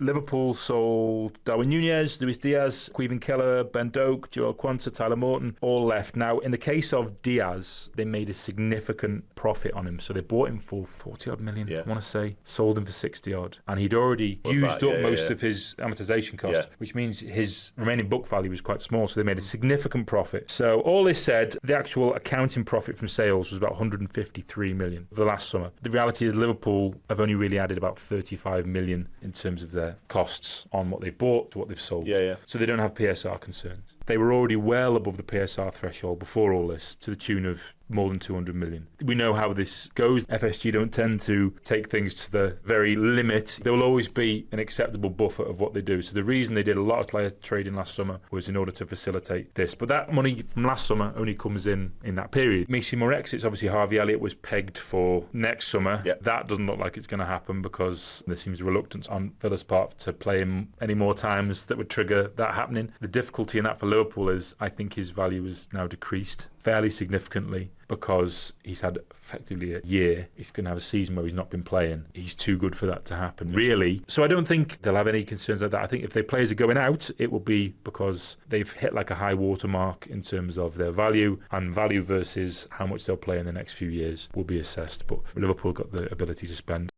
Liverpool sold Darwin Núñez, Luis Diaz, Queven Keller, Ben Doak, Joel Quanta, Tyler Morton, all left. Now, in the case of Diaz, they made a significant profit on him. So they bought him for 40-odd million, I want to say, sold him for 60-odd. And he'd already used up most of his amortization cost, which means his remaining book value was quite small. So they made a significant profit. So all this said, the actual accounting profit from sales was about 153 million for the last summer. The reality is Liverpool have only really added about 35 million in terms of their costs on what they've bought to what they've sold. So they don't have PSR concerns. They were already well above the PSR threshold before all this, to the tune of more than 200 million. We know how this goes. FSG don't tend to take things to the very limit. There will always be an acceptable buffer of what they do. So the reason they did a lot of player trading last summer was in order to facilitate this. But that money from last summer only comes in that period. Macy more exits. Obviously, Harvey Elliott was pegged for next summer. That doesn't look like it's going to happen because there seems reluctance on Villa's part to play him any more times that would trigger that happening. The difficulty in that for Liverpool is I think his value is now decreased fairly significantly because he's had effectively a year. He's going to have a season where he's not been playing. He's too good for that to happen, really. So I don't think they'll have any concerns like that. I think if their players are going out, it will be because they've hit like a high watermark in terms of their value, and value versus how much they'll play in the next few years will be assessed. But Liverpool got the ability to spend